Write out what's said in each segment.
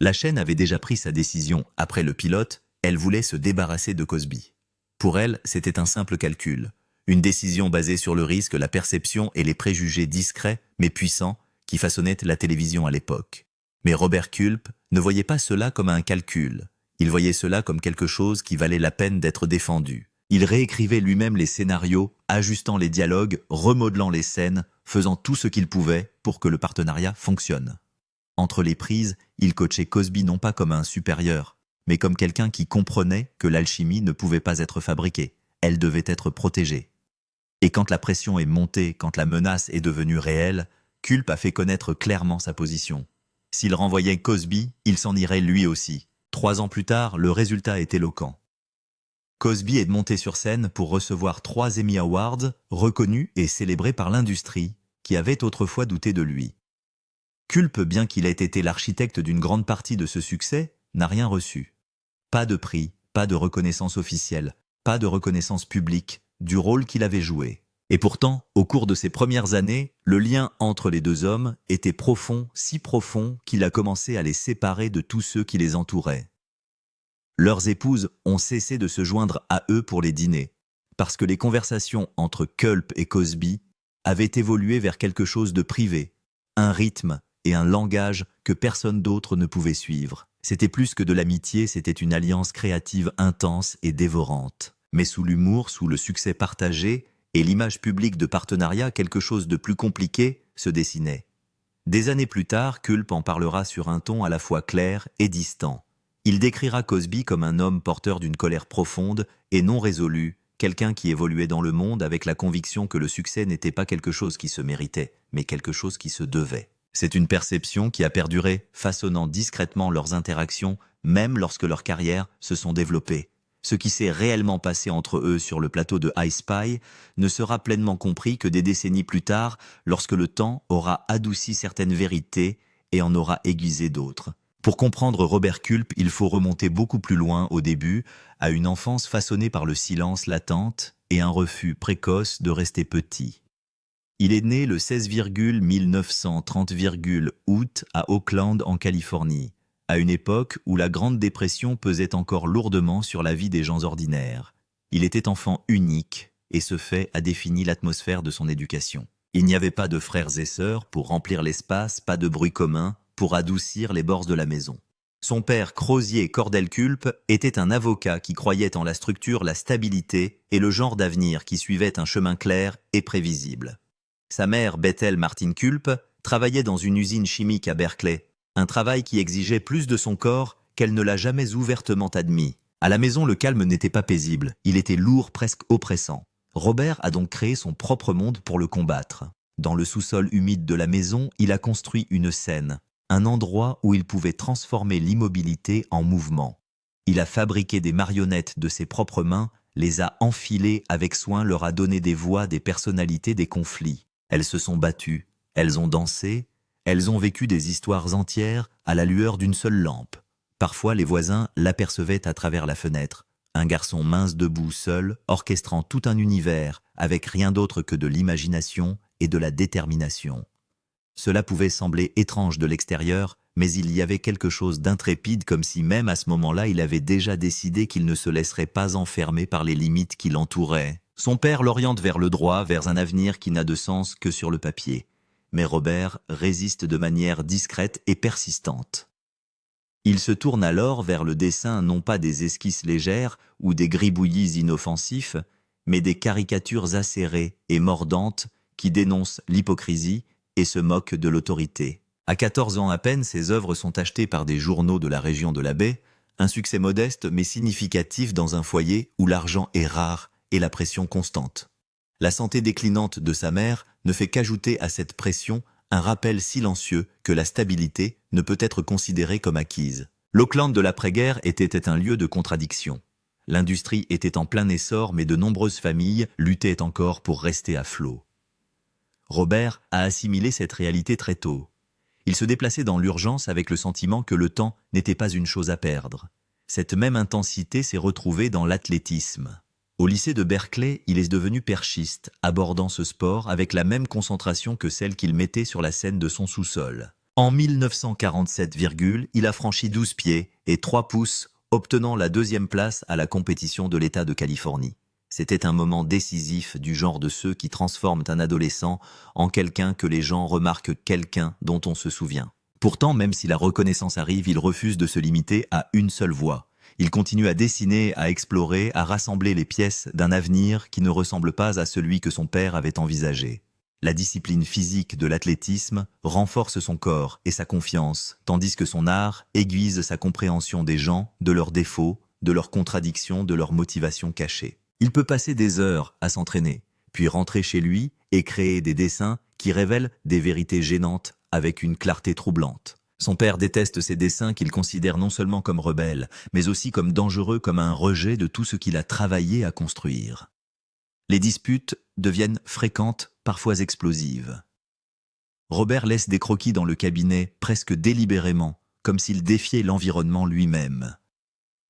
La chaîne avait déjà pris sa décision. Après le pilote, elle voulait se débarrasser de Cosby. Pour elle, c'était un simple calcul. Une décision basée sur le risque, la perception et les préjugés discrets, mais puissants, qui façonnaient la télévision à l'époque. Mais Robert Culp ne voyait pas cela comme un calcul. Il voyait cela comme quelque chose qui valait la peine d'être défendu. Il réécrivait lui-même les scénarios, ajustant les dialogues, remodelant les scènes, faisant tout ce qu'il pouvait pour que le partenariat fonctionne. Entre les prises, il coachait Cosby non pas comme un supérieur, mais comme quelqu'un qui comprenait que l'alchimie ne pouvait pas être fabriquée. Elle devait être protégée. Et quand la pression est montée, quand la menace est devenue réelle, Culp a fait connaître clairement sa position. S'il renvoyait Cosby, il s'en irait lui aussi. 3 ans plus tard, le résultat est éloquent. Cosby est monté sur scène pour recevoir 3 Emmy Awards, reconnus et célébrés par l'industrie, qui avait autrefois douté de lui. Culp, bien qu'il ait été l'architecte d'une grande partie de ce succès, n'a rien reçu. Pas de prix, pas de reconnaissance officielle, pas de reconnaissance publique du rôle qu'il avait joué. Et pourtant, au cours de ses premières années, le lien entre les deux hommes était profond, si profond qu'il a commencé à les séparer de tous ceux qui les entouraient. Leurs épouses ont cessé de se joindre à eux pour les dîners, parce que les conversations entre Culp et Cosby avaient évolué vers quelque chose de privé, un rythme et un langage que personne d'autre ne pouvait suivre. C'était plus que de l'amitié, c'était une alliance créative intense et dévorante. Mais sous l'humour, sous le succès partagé et l'image publique de partenariat, quelque chose de plus compliqué se dessinait. Des années plus tard, Culp en parlera sur un ton à la fois clair et distant. Il décrira Cosby comme un homme porteur d'une colère profonde et non résolue, quelqu'un qui évoluait dans le monde avec la conviction que le succès n'était pas quelque chose qui se méritait, mais quelque chose qui se devait. C'est une perception qui a perduré, façonnant discrètement leurs interactions, même lorsque leurs carrières se sont développées. Ce qui s'est réellement passé entre eux sur le plateau de I Spy ne sera pleinement compris que des décennies plus tard, lorsque le temps aura adouci certaines vérités et en aura aiguisé d'autres. Pour comprendre Robert Culp, il faut remonter beaucoup plus loin au début, à une enfance façonnée par le silence, l'attente et un refus précoce de rester petit. Il est né le 16,1930 août à Oakland en Californie, à une époque où la Grande Dépression pesait encore lourdement sur la vie des gens ordinaires. Il était enfant unique et ce fait a défini l'atmosphère de son éducation. Il n'y avait pas de frères et sœurs pour remplir l'espace, pas de bruit commun pour adoucir les bords de la maison. Son père, Crozier Cordell Culp, était un avocat qui croyait en la structure, la stabilité et le genre d'avenir qui suivait un chemin clair et prévisible. Sa mère, Bethel Martin Culp, travaillait dans une usine chimique à Berkeley, un travail qui exigeait plus de son corps qu'elle ne l'a jamais ouvertement admis. À la maison, le calme n'était pas paisible, il était lourd, presque oppressant. Robert a donc créé son propre monde pour le combattre. Dans le sous-sol humide de la maison, il a construit une scène, un endroit où il pouvait transformer l'immobilité en mouvement. Il a fabriqué des marionnettes de ses propres mains, les a enfilées avec soin, leur a donné des voix, des personnalités, des conflits. Elles se sont battues, elles ont dansé, elles ont vécu des histoires entières à la lueur d'une seule lampe. Parfois, les voisins l'apercevaient à travers la fenêtre. Un garçon mince debout, seul, orchestrant tout un univers, avec rien d'autre que de l'imagination et de la détermination. Cela pouvait sembler étrange de l'extérieur, mais il y avait quelque chose d'intrépide, comme si même à ce moment-là, il avait déjà décidé qu'il ne se laisserait pas enfermer par les limites qui l'entouraient. Son père l'oriente vers le droit, vers un avenir qui n'a de sens que sur le papier. Mais Robert résiste de manière discrète et persistante. Il se tourne alors vers le dessin, non pas des esquisses légères ou des gribouillis inoffensifs, mais des caricatures acérées et mordantes qui dénoncent l'hypocrisie et se moquent de l'autorité. À 14 ans à peine, ses œuvres sont achetées par des journaux de la région de la baie, un succès modeste mais significatif dans un foyer où l'argent est rare et la pression constante. La santé déclinante de sa mère ne fait qu'ajouter à cette pression un rappel silencieux que la stabilité ne peut être considérée comme acquise. L'Oakland de l'après-guerre était un lieu de contradiction. L'industrie était en plein essor, mais de nombreuses familles luttaient encore pour rester à flot. Robert a assimilé cette réalité très tôt. Il se déplaçait dans l'urgence avec le sentiment que le temps n'était pas une chose à perdre. Cette même intensité s'est retrouvée dans l'athlétisme. Au lycée de Berkeley, il est devenu perchiste, abordant ce sport avec la même concentration que celle qu'il mettait sur la scène de son sous-sol. En 1947, il a franchi 12 pieds et 3 pouces, obtenant la 2e place à la compétition de l'État de Californie. C'était un moment décisif du genre de ceux qui transforment un adolescent en quelqu'un que les gens remarquent, quelqu'un dont on se souvient. Pourtant, même si la reconnaissance arrive, il refuse de se limiter à une seule voie. Il continue à dessiner, à explorer, à rassembler les pièces d'un avenir qui ne ressemble pas à celui que son père avait envisagé. La discipline physique de l'athlétisme renforce son corps et sa confiance, tandis que son art aiguise sa compréhension des gens, de leurs défauts, de leurs contradictions, de leurs motivations cachées. Il peut passer des heures à s'entraîner, puis rentrer chez lui et créer des dessins qui révèlent des vérités gênantes avec une clarté troublante. Son père déteste ces dessins qu'il considère non seulement comme rebelles, mais aussi comme dangereux, comme un rejet de tout ce qu'il a travaillé à construire. Les disputes deviennent fréquentes, parfois explosives. Robert laisse des croquis dans le cabinet, presque délibérément, comme s'il défiait l'environnement lui-même.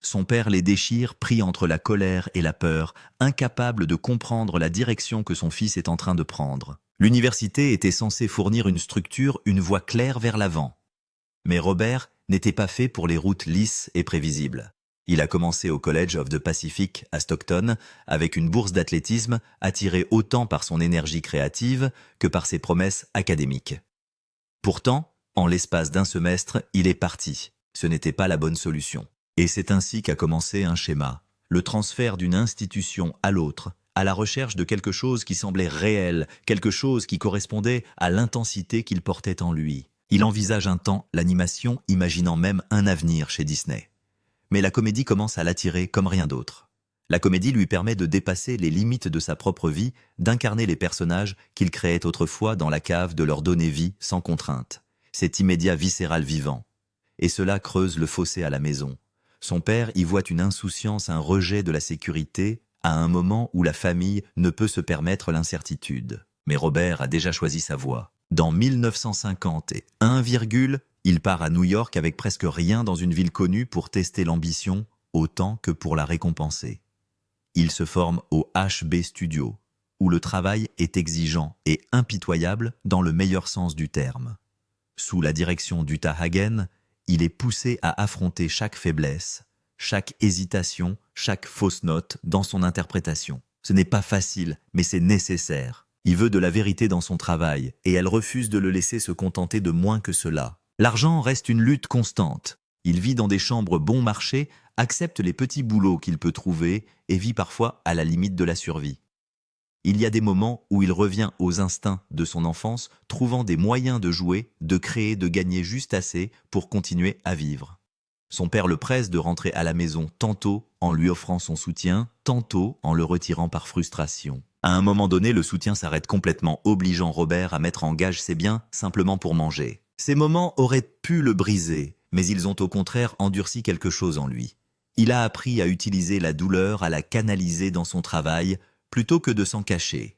Son père les déchire, pris entre la colère et la peur, incapable de comprendre la direction que son fils est en train de prendre. L'université était censée fournir une structure, une voie claire vers l'avant. Mais Robert n'était pas fait pour les routes lisses et prévisibles. Il a commencé au College of the Pacific à Stockton avec une bourse d'athlétisme attirée autant par son énergie créative que par ses promesses académiques. Pourtant, en l'espace d'un semestre, il est parti. Ce n'était pas la bonne solution. Et c'est ainsi qu'a commencé un schéma, le transfert d'une institution à l'autre, à la recherche de quelque chose qui semblait réel, quelque chose qui correspondait à l'intensité qu'il portait en lui. Il envisage un temps l'animation, imaginant même un avenir chez Disney. Mais la comédie commence à l'attirer comme rien d'autre. La comédie lui permet de dépasser les limites de sa propre vie, d'incarner les personnages qu'il créait autrefois dans la cave, de leur donner vie sans contrainte. C'est immédiat, viscéral, vivant. Et cela creuse le fossé à la maison. Son père y voit une insouciance, un rejet de la sécurité, à un moment où la famille ne peut se permettre l'incertitude. Mais Robert a déjà choisi sa voie. Dans 1951, il part à New York avec presque rien dans une ville connue pour tester l'ambition autant que pour la récompenser. Il se forme au HB Studio, où le travail est exigeant et impitoyable dans le meilleur sens du terme. Sous la direction d'Uta Hagen, il est poussé à affronter chaque faiblesse, chaque hésitation, chaque fausse note dans son interprétation. Ce n'est pas facile, mais c'est nécessaire. Il veut de la vérité dans son travail, et elle refuse de le laisser se contenter de moins que cela. L'argent reste une lutte constante. Il vit dans des chambres bon marché, accepte les petits boulots qu'il peut trouver et vit parfois à la limite de la survie. Il y a des moments où il revient aux instincts de son enfance, trouvant des moyens de jouer, de créer, de gagner juste assez pour continuer à vivre. Son père le presse de rentrer à la maison, tantôt en lui offrant son soutien, tantôt en le retirant par frustration. À un moment donné, le soutien s'arrête complètement, obligeant Robert à mettre en gage ses biens simplement pour manger. Ces moments auraient pu le briser, mais ils ont au contraire endurci quelque chose en lui. Il a appris à utiliser la douleur, à la canaliser dans son travail, plutôt que de s'en cacher.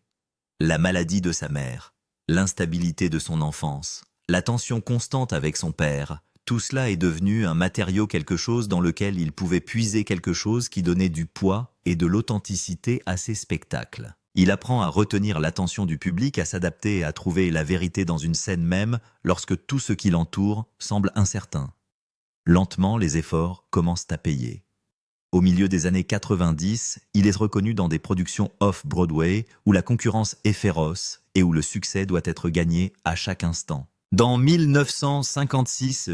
La maladie de sa mère, l'instabilité de son enfance, la tension constante avec son père, tout cela est devenu un matériau, quelque chose dans lequel il pouvait puiser quelque chose qui donnait du poids et de l'authenticité à ses spectacles. Il apprend à retenir l'attention du public, à s'adapter et à trouver la vérité dans une scène même lorsque tout ce qui l'entoure semble incertain. Lentement, les efforts commencent à payer. Au milieu des années 90, il est reconnu dans des productions off-Broadway où la concurrence est féroce et où le succès doit être gagné à chaque instant. Dans 1956,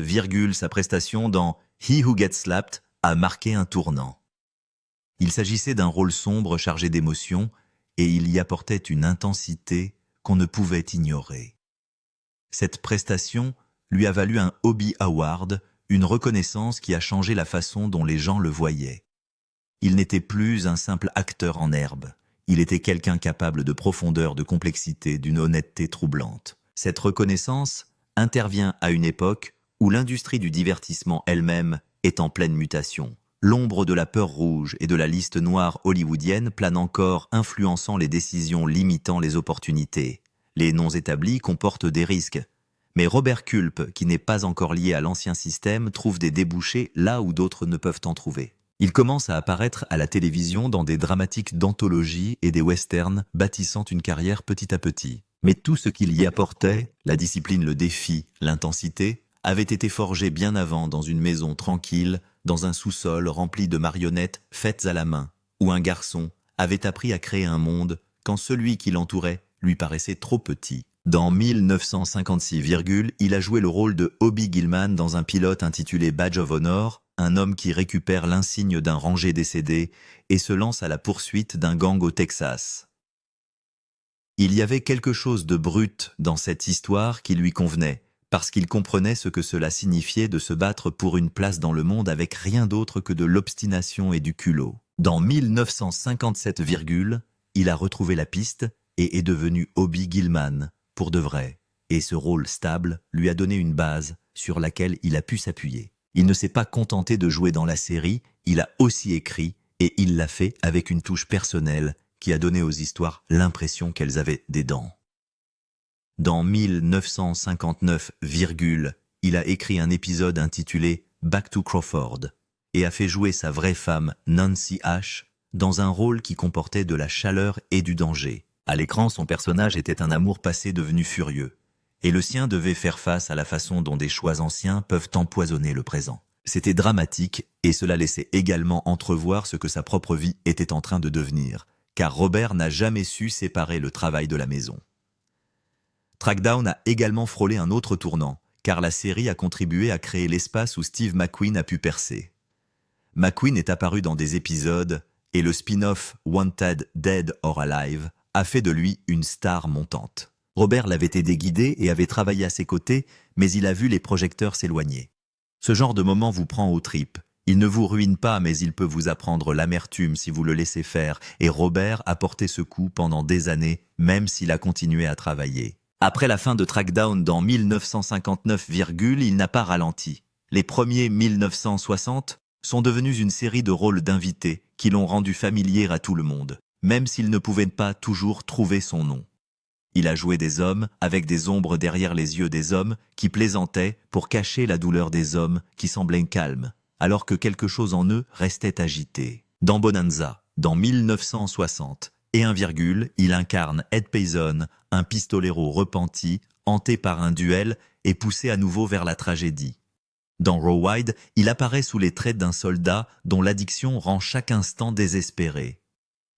sa prestation dans He Who Gets Slapped a marqué un tournant. Il s'agissait d'un rôle sombre chargé d'émotions et il y apportait une intensité qu'on ne pouvait ignorer. Cette prestation lui a valu un Obie Award, une reconnaissance qui a changé la façon dont les gens le voyaient. Il n'était plus un simple acteur en herbe. Il était quelqu'un capable de profondeur, de complexité, d'une honnêteté troublante. Cette reconnaissance intervient à une époque où l'industrie du divertissement elle-même est en pleine mutation. L'ombre de la peur rouge et de la liste noire hollywoodienne plane encore, influençant les décisions, limitant les opportunités. Les noms établis comportent des risques. Mais Robert Culp, qui n'est pas encore lié à l'ancien système, trouve des débouchés là où d'autres ne peuvent en trouver. Il commence à apparaître à la télévision dans des dramatiques d'anthologie et des westerns, bâtissant une carrière petit à petit. Mais tout ce qu'il y apportait, la discipline, le défi, l'intensité, avait été forgé bien avant dans une maison tranquille, dans un sous-sol rempli de marionnettes faites à la main, où un garçon avait appris à créer un monde quand celui qui l'entourait lui paraissait trop petit. Dans 1956, il a joué le rôle de Hobie Gilman dans un pilote intitulé Badge of Honor, un homme qui récupère l'insigne d'un ranger décédé et se lance à la poursuite d'un gang au Texas. Il y avait quelque chose de brut dans cette histoire qui lui convenait, parce qu'il comprenait ce que cela signifiait de se battre pour une place dans le monde avec rien d'autre que de l'obstination et du culot. Dans 1957, il a retrouvé la piste et est devenu Hobie Gilman, pour de vrai, et ce rôle stable lui a donné une base sur laquelle il a pu s'appuyer. Il ne s'est pas contenté de jouer dans la série, il a aussi écrit, et il l'a fait avec une touche personnelle qui a donné aux histoires l'impression qu'elles avaient des dents. Dans 1959, il a écrit un épisode intitulé Back to Crawford et a fait jouer sa vraie femme, Nancy Ash, dans un rôle qui comportait de la chaleur et du danger. À l'écran, son personnage était un amour passé devenu furieux, et le sien devait faire face à la façon dont des choix anciens peuvent empoisonner le présent. C'était dramatique, et cela laissait également entrevoir ce que sa propre vie était en train de devenir, car Robert n'a jamais su séparer le travail de la maison. Trackdown a également frôlé un autre tournant, car la série a contribué à créer l'espace où Steve McQueen a pu percer. McQueen est apparu dans des épisodes, et le spin-off Wanted Dead or Alive a fait de lui une star montante. Robert l'avait aidé guidé et avait travaillé à ses côtés, mais il a vu les projecteurs s'éloigner. Ce genre de moment vous prend aux tripes. Il ne vous ruine pas, mais il peut vous apprendre l'amertume si vous le laissez faire, et Robert a porté ce coup pendant des années, même s'il a continué à travailler. Après la fin de Trackdown dans 1959, il n'a pas ralenti. Les premiers 1960 sont devenus une série de rôles d'invités qui l'ont rendu familier à tout le monde, même s'il ne pouvait pas toujours trouver son nom. Il a joué des hommes avec des ombres derrière les yeux des hommes qui plaisantaient pour cacher la douleur des hommes qui semblaient calmes, alors que quelque chose en eux restait agité. Dans Bonanza, dans 1960, et il incarne Ed Payson, un pistolero repenti, hanté par un duel et poussé à nouveau vers la tragédie. Dans Raw Wide, il apparaît sous les traits d'un soldat dont l'addiction rend chaque instant désespéré.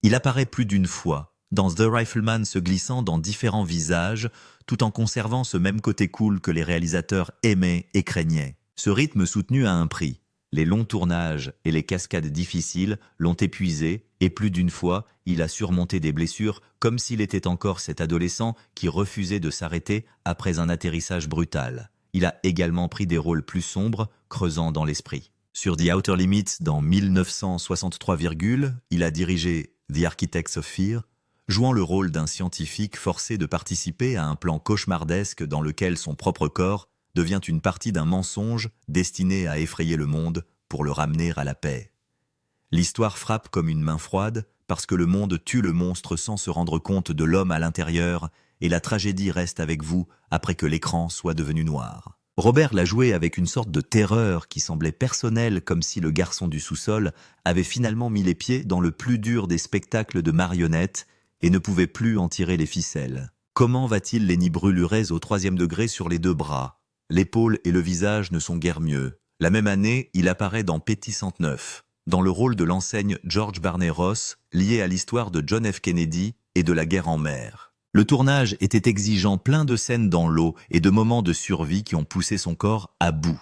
Il apparaît plus d'une fois, dans The Rifleman se glissant dans différents visages, tout en conservant ce même côté cool que les réalisateurs aimaient et craignaient. Ce rythme soutenu a un prix. Les longs tournages et les cascades difficiles l'ont épuisé, et plus d'une fois, il a surmonté des blessures comme s'il était encore cet adolescent qui refusait de s'arrêter après un atterrissage brutal. Il a également pris des rôles plus sombres, creusant dans l'esprit. Sur The Outer Limits, dans 1963, il a dirigé The Architects of Fear, jouant le rôle d'un scientifique forcé de participer à un plan cauchemardesque dans lequel son propre corps devient une partie d'un mensonge destiné à effrayer le monde pour le ramener à la paix. L'histoire frappe comme une main froide parce que le monde tue le monstre sans se rendre compte de l'homme à l'intérieur et la tragédie reste avec vous après que l'écran soit devenu noir. Robert l'a joué avec une sorte de terreur qui semblait personnelle, comme si le garçon du sous-sol avait finalement mis les pieds dans le plus dur des spectacles de marionnettes et ne pouvait plus en tirer les ficelles. Comment va-t-il les nids brûlurés au 3e degré sur les 2 bras? L'épaule et le visage ne sont guère mieux. La même année, il apparaît dans Petit 109, dans le rôle de l'enseigne George Barney Ross, lié à l'histoire de John F. Kennedy et de la guerre en mer. Le tournage était exigeant, plein de scènes dans l'eau et de moments de survie qui ont poussé son corps à bout.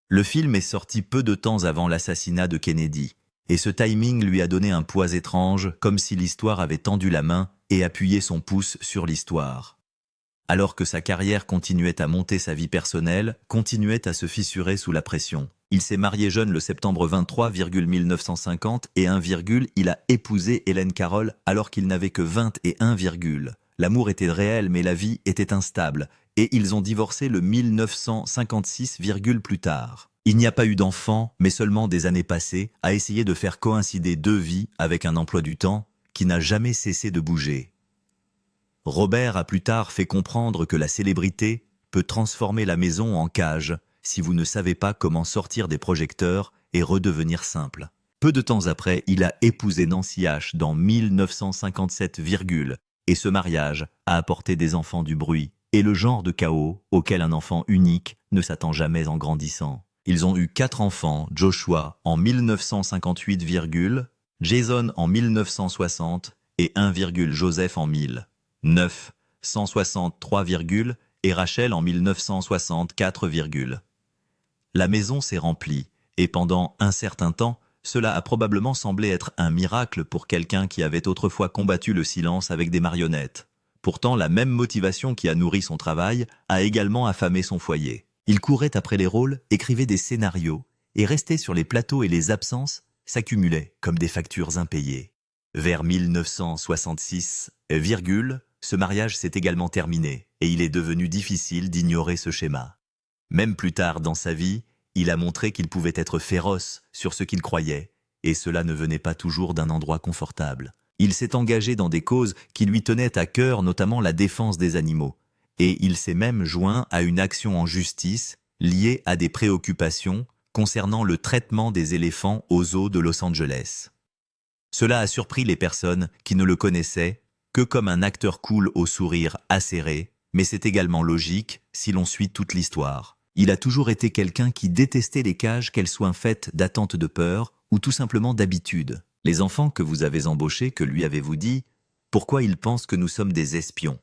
Le film est sorti peu de temps avant l'assassinat de Kennedy, et ce timing lui a donné un poids étrange, comme si l'histoire avait tendu la main et appuyé son pouce sur l'histoire. Alors que sa carrière continuait à monter, sa vie personnelle continuait à se fissurer sous la pression. Il s'est marié jeune le septembre 23, 1950 et il a épousé Hélène Carroll alors qu'il n'avait que 21, L'amour était réel mais la vie était instable et ils ont divorcé le 1956, plus tard. Il n'y a pas eu d'enfant, mais seulement des années passées à essayer de faire coïncider 2 vies avec un emploi du temps qui n'a jamais cessé de bouger. Robert a plus tard fait comprendre que la célébrité peut transformer la maison en cage si vous ne savez pas comment sortir des projecteurs et redevenir simple. Peu de temps après, il a épousé Nancy Ash dans 1957, Et ce mariage a apporté des enfants du bruit et le genre de chaos auquel un enfant unique ne s'attend jamais en grandissant. Ils ont eu 4 enfants, Joshua en 1958, Jason en 1960 et 1, Joseph en 1963, et Rachel en 1964, La maison s'est remplie, et pendant un certain temps, cela a probablement semblé être un miracle pour quelqu'un qui avait autrefois combattu le silence avec des marionnettes. Pourtant, la même motivation qui a nourri son travail a également affamé son foyer. Il courait après les rôles, écrivait des scénarios, et restait sur les plateaux et les absences s'accumulaient comme des factures impayées. Vers 1966, ce mariage s'est également terminé, et il est devenu difficile d'ignorer ce schéma. Même plus tard dans sa vie, il a montré qu'il pouvait être féroce sur ce qu'il croyait, et cela ne venait pas toujours d'un endroit confortable. Il s'est engagé dans des causes qui lui tenaient à cœur, notamment la défense des animaux, et il s'est même joint à une action en justice liée à des préoccupations concernant le traitement des éléphants aux zoos de Los Angeles. Cela a surpris les personnes qui ne le connaissaient que comme un acteur cool au sourire acéré, mais c'est également logique si l'on suit toute l'histoire. Il a toujours été quelqu'un qui détestait les cages, qu'elles soient faites d'attente de peur ou tout simplement d'habitude. Les enfants que vous avez embauchés, que lui avez-vous dit? Pourquoi ils pensent que nous sommes des espions?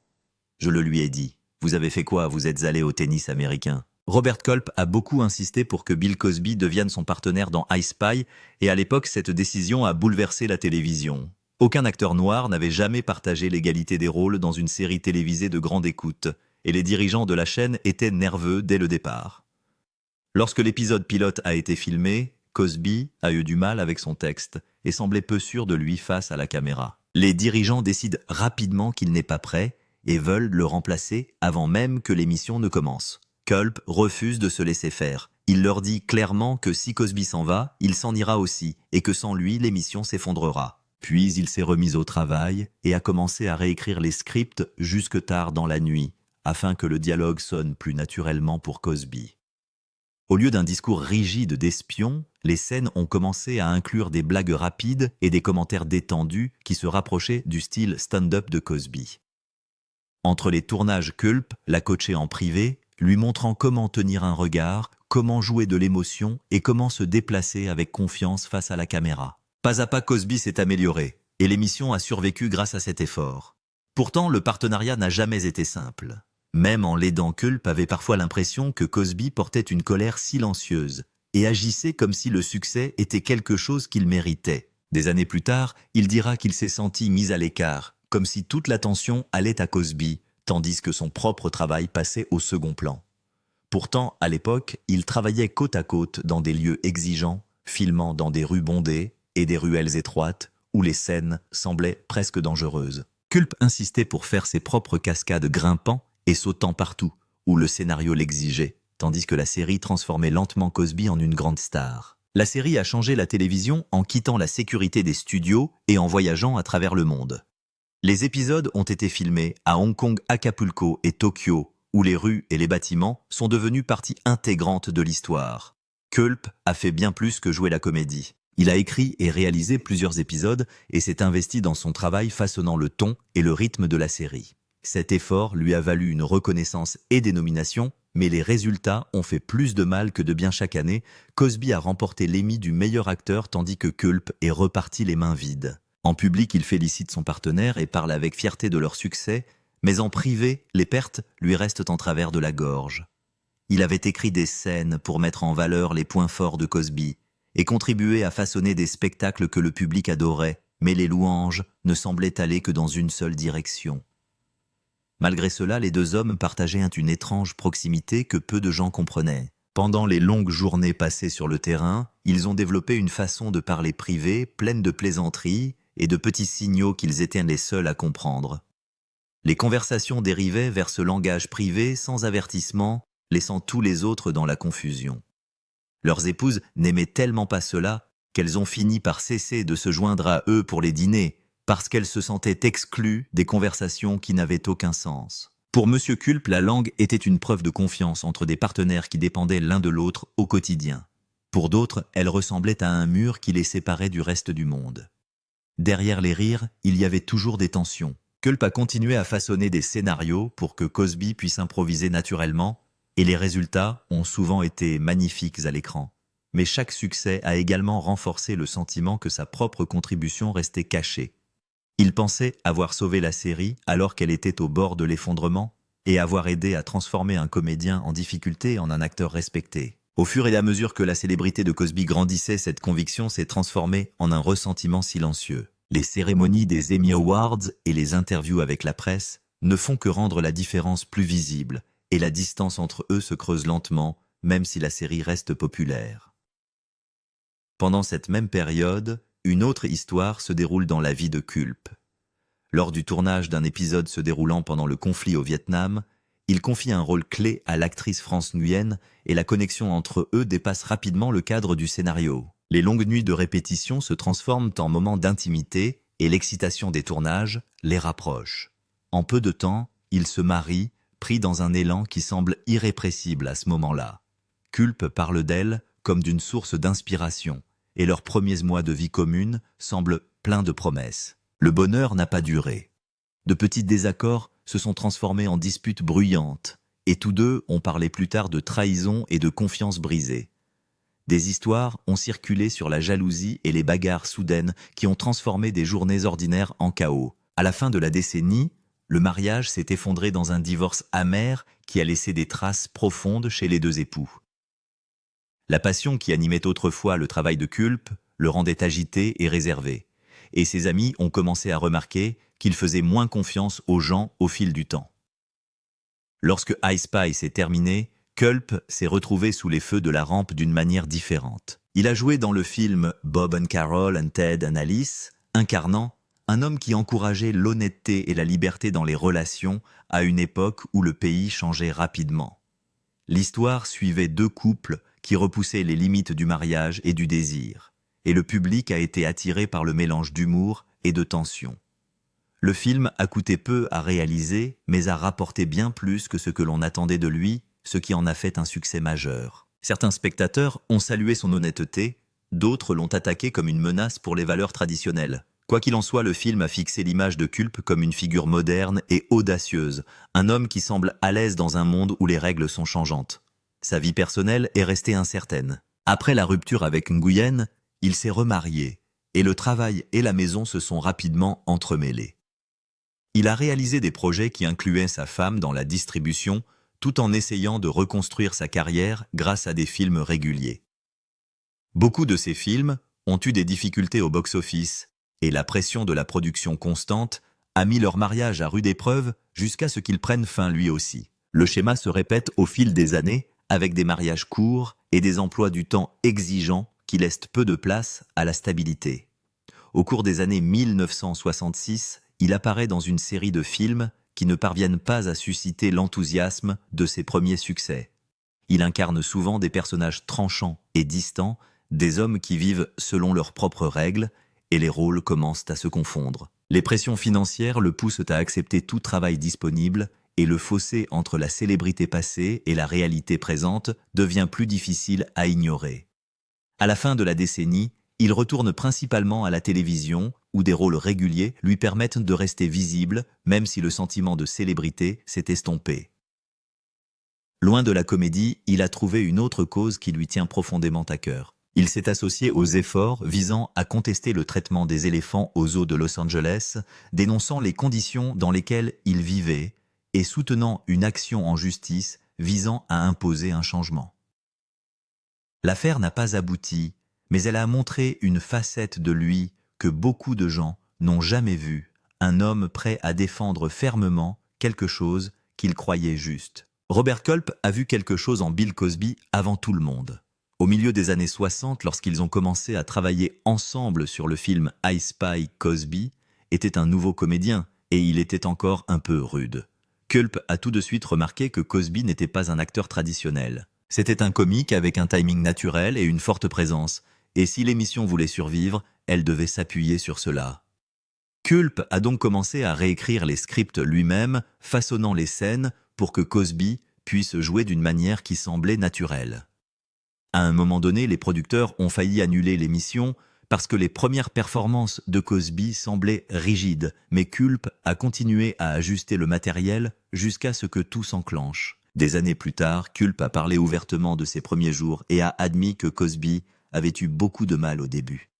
Je le lui ai dit. Vous avez fait quoi? Vous êtes allé au tennis américain. Robert Culp a beaucoup insisté pour que Bill Cosby devienne son partenaire dans I Spy, et à l'époque, cette décision a bouleversé la télévision. Aucun acteur noir n'avait jamais partagé l'égalité des rôles dans une série télévisée de grande écoute, et les dirigeants de la chaîne étaient nerveux dès le départ. Lorsque l'épisode pilote a été filmé, Cosby a eu du mal avec son texte et semblait peu sûr de lui face à la caméra. Les dirigeants décident rapidement qu'il n'est pas prêt et veulent le remplacer avant même que l'émission ne commence. Culp refuse de se laisser faire. Il leur dit clairement que si Cosby s'en va, il s'en ira aussi et que sans lui, l'émission s'effondrera. Puis il s'est remis au travail et a commencé à réécrire les scripts jusque tard dans la nuit, afin que le dialogue sonne plus naturellement pour Cosby. Au lieu d'un discours rigide d'espion, les scènes ont commencé à inclure des blagues rapides et des commentaires détendus qui se rapprochaient du style stand-up de Cosby. Entre les tournages, Culp l'a coaché en privé, lui montrant comment tenir un regard, comment jouer de l'émotion et comment se déplacer avec confiance face à la caméra. Pas à pas, Cosby s'est amélioré, et l'émission a survécu grâce à cet effort. Pourtant, le partenariat n'a jamais été simple. Même en l'aidant, Culp avait parfois l'impression que Cosby portait une colère silencieuse et agissait comme si le succès était quelque chose qu'il méritait. Des années plus tard, il dira qu'il s'est senti mis à l'écart, comme si toute l'attention allait à Cosby, tandis que son propre travail passait au second plan. Pourtant, à l'époque, il travaillait côte à côte dans des lieux exigeants, filmant dans des rues bondées et des ruelles étroites où les scènes semblaient presque dangereuses. Culp insistait pour faire ses propres cascades grimpant et sautant partout où le scénario l'exigeait, tandis que la série transformait lentement Cosby en une grande star. La série a changé la télévision en quittant la sécurité des studios et en voyageant à travers le monde. Les épisodes ont été filmés à Hong Kong, Acapulco et Tokyo, où les rues et les bâtiments sont devenus partie intégrante de l'histoire. Culp a fait bien plus que jouer la comédie. Il a écrit et réalisé plusieurs épisodes et s'est investi dans son travail façonnant le ton et le rythme de la série. Cet effort lui a valu une reconnaissance et des nominations, mais les résultats ont fait plus de mal que de bien chaque année. Cosby a remporté l'Emmy du meilleur acteur tandis que Culp est reparti les mains vides. En public, il félicite son partenaire et parle avec fierté de leur succès, mais en privé, les pertes lui restent en travers de la gorge. Il avait écrit des scènes pour mettre en valeur les points forts de Cosby et contribuer à façonner des spectacles que le public adorait, mais les louanges ne semblaient aller que dans une seule direction. Malgré cela, les deux hommes partageaient une étrange proximité que peu de gens comprenaient. Pendant les longues journées passées sur le terrain, ils ont développé une façon de parler privée, pleine de plaisanteries et de petits signaux qu'ils étaient les seuls à comprendre. Les conversations dérivaient vers ce langage privé sans avertissement, laissant tous les autres dans la confusion. Leurs épouses n'aimaient tellement pas cela qu'elles ont fini par cesser de se joindre à eux pour les dîners, parce qu'elles se sentaient exclues des conversations qui n'avaient aucun sens. Pour M. Culp, la langue était une preuve de confiance entre des partenaires qui dépendaient l'un de l'autre au quotidien. Pour d'autres, elle ressemblait à un mur qui les séparait du reste du monde. Derrière les rires, il y avait toujours des tensions, Culp a continué à façonner des scénarios pour que Cosby puisse improviser naturellement, et les résultats ont souvent été magnifiques à l'écran. Mais chaque succès a également renforcé le sentiment que sa propre contribution restait cachée. Il pensait avoir sauvé la série alors qu'elle était au bord de l'effondrement et avoir aidé à transformer un comédien en difficulté en un acteur respecté. Au fur et à mesure que la célébrité de Cosby grandissait, cette conviction s'est transformée en un ressentiment silencieux. Les cérémonies des Emmy Awards et les interviews avec la presse ne font que rendre la différence plus visible, et la distance entre eux se creuse lentement, même si la série reste populaire. Pendant cette même période, une autre histoire se déroule dans la vie de Culp. Lors du tournage d'un épisode se déroulant pendant le conflit au Vietnam, il confie un rôle clé à l'actrice France Nguyen et la connexion entre eux dépasse rapidement le cadre du scénario. Les longues nuits de répétition se transforment en moments d'intimité et l'excitation des tournages les rapproche. En peu de temps, ils se marient, pris dans un élan qui semble irrépressible à ce moment-là. Culp parle d'elle comme d'une source d'inspiration, et leurs premiers mois de vie commune semblent pleins de promesses. Le bonheur n'a pas duré. De petits désaccords se sont transformés en disputes bruyantes, et tous deux ont parlé plus tard de trahison et de confiance brisée. Des histoires ont circulé sur la jalousie et les bagarres soudaines qui ont transformé des journées ordinaires en chaos. À la fin de la décennie, le mariage s'est effondré dans un divorce amer qui a laissé des traces profondes chez les deux époux. La passion qui animait autrefois le travail de Culp le rendait agité et réservé, et ses amis ont commencé à remarquer qu'il faisait moins confiance aux gens au fil du temps. Lorsque I Spy s'est terminé, Culp s'est retrouvé sous les feux de la rampe d'une manière différente. Il a joué dans le film Bob and Carol and Ted and Alice, incarnant un homme qui encourageait l'honnêteté et la liberté dans les relations à une époque où le pays changeait rapidement. L'histoire suivait deux couples qui repoussaient les limites du mariage et du désir, et le public a été attiré par le mélange d'humour et de tension. Le film a coûté peu à réaliser, mais a rapporté bien plus que ce que l'on attendait de lui, ce qui en a fait un succès majeur. Certains spectateurs ont salué son honnêteté, d'autres l'ont attaqué comme une menace pour les valeurs traditionnelles. Quoi qu'il en soit, le film a fixé l'image de Culp comme une figure moderne et audacieuse, un homme qui semble à l'aise dans un monde où les règles sont changeantes. Sa vie personnelle est restée incertaine. Après la rupture avec Nguyen, il s'est remarié, et le travail et la maison se sont rapidement entremêlés. Il a réalisé des projets qui incluaient sa femme dans la distribution, tout en essayant de reconstruire sa carrière grâce à des films réguliers. Beaucoup de ces films ont eu des difficultés au box-office, et la pression de la production constante a mis leur mariage à rude épreuve jusqu'à ce qu'il prenne fin lui aussi. Le schéma se répète au fil des années, avec des mariages courts et des emplois du temps exigeants qui laissent peu de place à la stabilité. Au cours des années 1966, il apparaît dans une série de films qui ne parviennent pas à susciter l'enthousiasme de ses premiers succès. Il incarne souvent des personnages tranchants et distants, des hommes qui vivent selon leurs propres règles, et les rôles commencent à se confondre. Les pressions financières le poussent à accepter tout travail disponible, et le fossé entre la célébrité passée et la réalité présente devient plus difficile à ignorer. À la fin de la décennie, il retourne principalement à la télévision, où des rôles réguliers lui permettent de rester visible, même si le sentiment de célébrité s'est estompé. Loin de la comédie, il a trouvé une autre cause qui lui tient profondément à cœur. Il s'est associé aux efforts visant à contester le traitement des éléphants aux zoos de Los Angeles, dénonçant les conditions dans lesquelles ils vivaient et soutenant une action en justice visant à imposer un changement. L'affaire n'a pas abouti, mais elle a montré une facette de lui que beaucoup de gens n'ont jamais vue, un homme prêt à défendre fermement quelque chose qu'il croyait juste. Robert Culp a vu quelque chose en Bill Cosby avant tout le monde. Au milieu des années 60, lorsqu'ils ont commencé à travailler ensemble sur le film I Spy, Cosby était un nouveau comédien et il était encore un peu rude. Culp a tout de suite remarqué que Cosby n'était pas un acteur traditionnel. C'était un comique avec un timing naturel et une forte présence, et si l'émission voulait survivre, elle devait s'appuyer sur cela. Culp a donc commencé à réécrire les scripts lui-même, façonnant les scènes pour que Cosby puisse jouer d'une manière qui semblait naturelle. À un moment donné, les producteurs ont failli annuler l'émission parce que les premières performances de Cosby semblaient rigides, mais Culp a continué à ajuster le matériel jusqu'à ce que tout s'enclenche. Des années plus tard, Culp a parlé ouvertement de ses premiers jours et a admis que Cosby avait eu beaucoup de mal au début.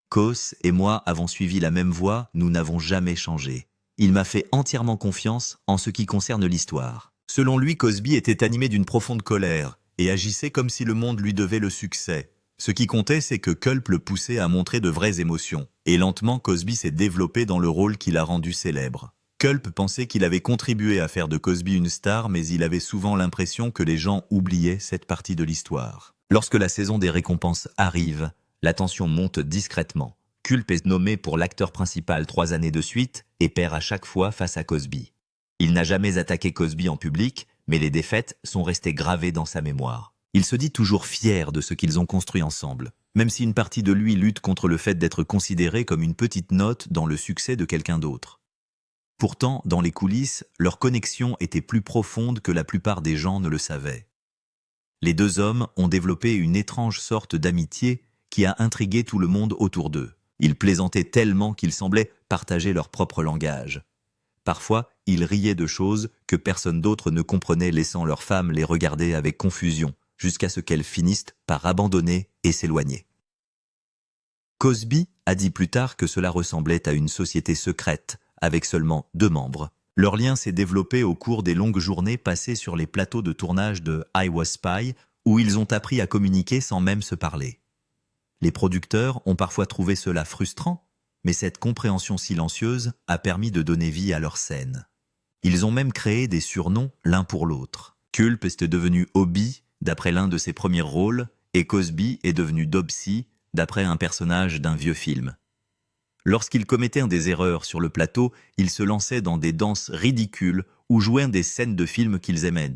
Cos et moi avons suivi la même voie, nous n'avons jamais changé. Il m'a fait entièrement confiance en ce qui concerne l'histoire. Selon lui, Cosby était animé d'une profonde colère et agissait comme si le monde lui devait le succès. Ce qui comptait, c'est que Culp le poussait à montrer de vraies émotions. Et lentement, Cosby s'est développé dans le rôle qui l'a rendu célèbre. Culp pensait qu'il avait contribué à faire de Cosby une star, mais il avait souvent l'impression que les gens oubliaient cette partie de l'histoire. Lorsque la saison des récompenses arrive, la tension monte discrètement. Culp est nommé pour l'acteur principal 3 années de suite et perd à chaque fois face à Cosby. Il n'a jamais attaqué Cosby en public, mais les défaites sont restées gravées dans sa mémoire. Il se dit toujours fier de ce qu'ils ont construit ensemble, même si une partie de lui lutte contre le fait d'être considéré comme une petite note dans le succès de quelqu'un d'autre. Pourtant, dans les coulisses, leur connexion était plus profonde que la plupart des gens ne le savaient. Les deux hommes ont développé une étrange sorte d'amitié qui a intrigué tout le monde autour d'eux. Ils plaisantaient tellement qu'ils semblaient partager leur propre langage. Parfois, ils riaient de choses que personne d'autre ne comprenait, laissant leurs femmes les regarder avec confusion, jusqu'à ce qu'elles finissent par abandonner et s'éloigner. Cosby a dit plus tard que cela ressemblait à une société secrète, avec seulement 2 membres. Leur lien s'est développé au cours des longues journées passées sur les plateaux de tournage de I Was Spy, où ils ont appris à communiquer sans même se parler. Les producteurs ont parfois trouvé cela frustrant, mais cette compréhension silencieuse a permis de donner vie à leur scène. Ils ont même créé des surnoms l'un pour l'autre. Culp est devenu Hobby, d'après l'un de ses premiers rôles, et Cosby est devenu Dobsy, d'après un personnage d'un vieux film. Lorsqu'ils commettaient des erreurs sur le plateau, ils se lançaient dans des danses ridicules ou jouaient des scènes de films qu'ils aimaient.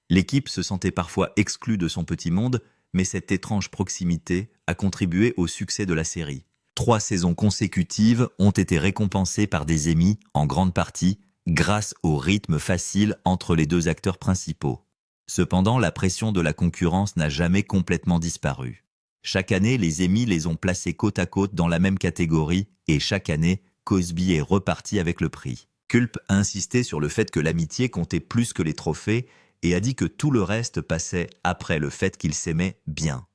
L'équipe se sentait parfois exclue de son petit monde, mais cette étrange proximité a contribué au succès de la série. 3 saisons consécutives ont été récompensées par des Emmy, en grande partie, grâce au rythme facile entre les 2 acteurs principaux. Cependant, la pression de la concurrence n'a jamais complètement disparu. Chaque année, les Emmy les ont placés côte à côte dans la même catégorie et chaque année, Cosby est reparti avec le prix. Culp a insisté sur le fait que l'amitié comptait plus que les trophées et a dit que tout le reste passait après le fait qu'ils s'aimaient bien.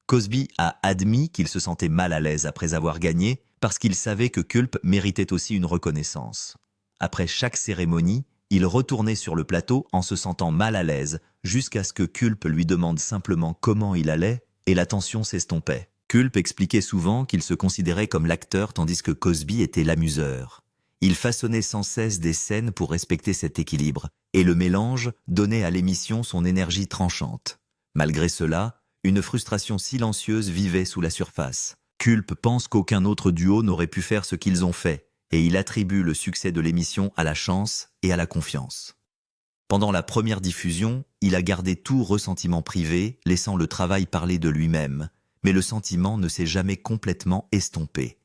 Cosby a admis qu'il se sentait mal à l'aise après avoir gagné parce qu'il savait que Culp méritait aussi une reconnaissance. Après chaque cérémonie, il retournait sur le plateau en se sentant mal à l'aise jusqu'à ce que Culp lui demande simplement comment il allait et la tension s'estompait. Culp expliquait souvent qu'il se considérait comme l'acteur tandis que Cosby était l'amuseur. Il façonnait sans cesse des scènes pour respecter cet équilibre et le mélange donnait à l'émission son énergie tranchante. Malgré cela, une frustration silencieuse vivait sous la surface. Culp pense qu'aucun autre duo n'aurait pu faire ce qu'ils ont fait et il attribue le succès de l'émission à la chance et à la confiance. Pendant la première diffusion, il a gardé tout ressentiment privé, laissant le travail parler de lui-même, mais le sentiment ne s'est jamais complètement estompé.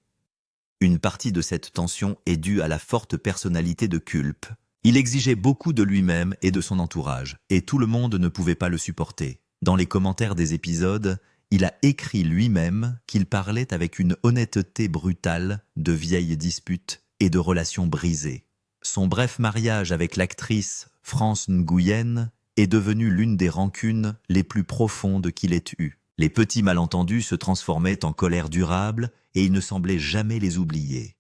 Une partie de cette tension est due à la forte personnalité de Culp. Il exigeait beaucoup de lui-même et de son entourage, et tout le monde ne pouvait pas le supporter. Dans les commentaires des épisodes, il a écrit lui-même qu'il parlait avec une honnêteté brutale de vieilles disputes et de relations brisées. Son bref mariage avec l'actrice France Nguyen est devenu l'une des rancunes les plus profondes qu'il ait eues. Les petits malentendus se transformaient en colère durable et il ne semblait jamais les oublier.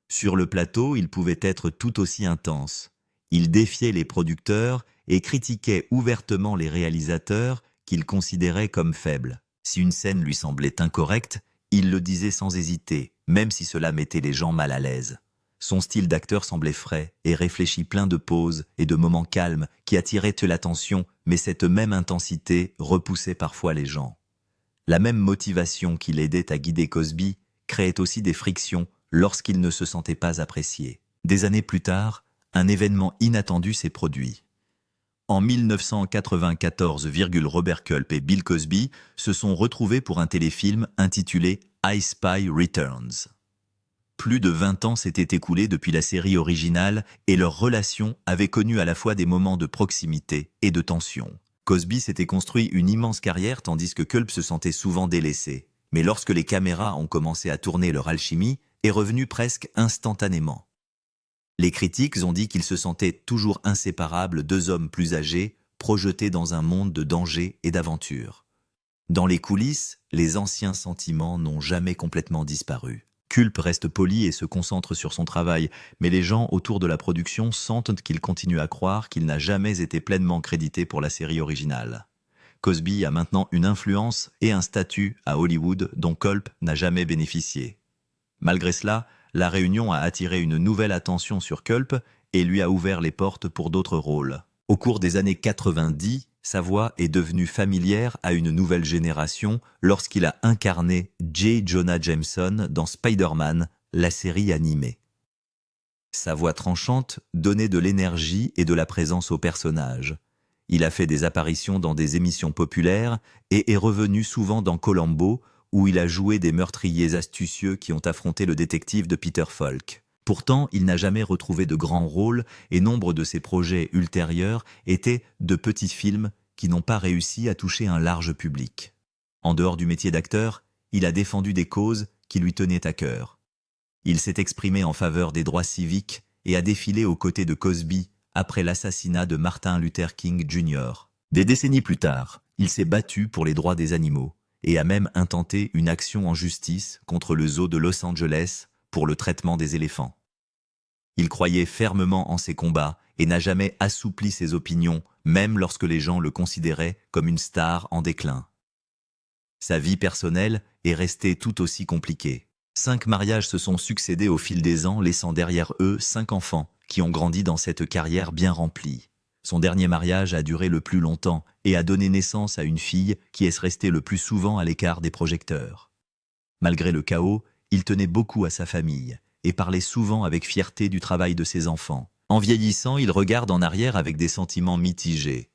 Sur le plateau, il pouvait être tout aussi intense. Il défiait les producteurs et critiquait ouvertement les réalisateurs qu'il considérait comme faibles. Si une scène lui semblait incorrecte, il le disait sans hésiter, même si cela mettait les gens mal à l'aise. Son style d'acteur semblait frais et réfléchi, plein de pauses et de moments calmes qui attiraient l'attention, mais cette même intensité repoussait parfois les gens. La même motivation qui l'aidait à guider Cosby créait aussi des frictions lorsqu'il ne se sentait pas apprécié. Des années plus tard, un événement inattendu s'est produit. En 1994, Robert Culp et Bill Cosby se sont retrouvés pour un téléfilm intitulé I Spy Returns. Plus de 20 ans s'étaient écoulés depuis la série originale et leur relation avait connu à la fois des moments de proximité et de tension. Cosby s'était construit une immense carrière tandis que Culp se sentait souvent délaissé. Mais lorsque les caméras ont commencé à tourner leur alchimie, est revenu presque instantanément. Les critiques ont dit qu'ils se sentaient toujours inséparables, deux hommes plus âgés, projetés dans un monde de danger et d'aventure. Dans les coulisses, les anciens sentiments n'ont jamais complètement disparu. Culp reste poli et se concentre sur son travail, mais les gens autour de la production sentent qu'il continue à croire qu'il n'a jamais été pleinement crédité pour la série originale. Cosby a maintenant une influence et un statut à Hollywood dont Culp n'a jamais bénéficié. Malgré cela, la réunion a attiré une nouvelle attention sur Culp et lui a ouvert les portes pour d'autres rôles. Au cours des années 90, sa voix est devenue familière à une nouvelle génération lorsqu'il a incarné J. Jonah Jameson dans Spider-Man, la série animée. Sa voix tranchante donnait de l'énergie et de la présence au personnage. Il a fait des apparitions dans des émissions populaires et est revenu souvent dans Columbo, où il a joué des meurtriers astucieux qui ont affronté le détective de Peter Falk. Pourtant, il n'a jamais retrouvé de grands rôles et nombre de ses projets ultérieurs étaient de petits films qui n'ont pas réussi à toucher un large public. En dehors du métier d'acteur, il a défendu des causes qui lui tenaient à cœur. Il s'est exprimé en faveur des droits civiques et a défilé aux côtés de Cosby après l'assassinat de Martin Luther King Jr. Des décennies plus tard, il s'est battu pour les droits des animaux et a même intenté une action en justice contre le zoo de Los Angeles pour le traitement des éléphants. Il croyait fermement en ses combats et n'a jamais assoupli ses opinions, même lorsque les gens le considéraient comme une star en déclin. Sa vie personnelle est restée tout aussi compliquée. 5 mariages se sont succédés au fil des ans, laissant derrière eux 5 enfants qui ont grandi dans cette carrière bien remplie. Son dernier mariage a duré le plus longtemps et a donné naissance à une fille qui est restée le plus souvent à l'écart des projecteurs. Malgré le chaos, il tenait beaucoup à sa famille et parlait souvent avec fierté du travail de ses enfants. En vieillissant, il regarde en arrière avec des sentiments mitigés.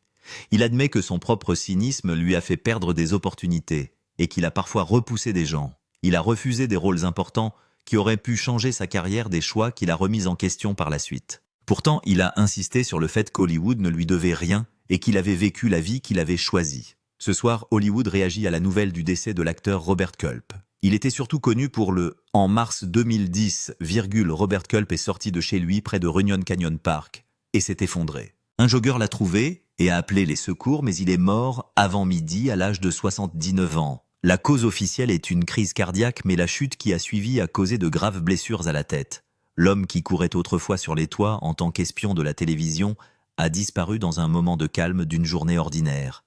Il admet que son propre cynisme lui a fait perdre des opportunités et qu'il a parfois repoussé des gens. Il a refusé des rôles importants qui auraient pu changer sa carrière, des choix qu'il a remis en question par la suite. Pourtant, il a insisté sur le fait qu'Hollywood ne lui devait rien et qu'il avait vécu la vie qu'il avait choisie. Ce soir, Hollywood réagit à la nouvelle du décès de l'acteur Robert Culp. Il était surtout connu pour le « En mars 2010, Robert Culp est sorti de chez lui près de Runyon Canyon Park et s'est effondré. Un jogger l'a trouvé et a appelé les secours, mais il est mort avant midi à l'âge de 79 ans. La cause officielle est une crise cardiaque, mais la chute qui a suivi a causé de graves blessures à la tête. L'homme qui courait autrefois sur les toits en tant qu'espion de la télévision a disparu dans un moment de calme d'une journée ordinaire.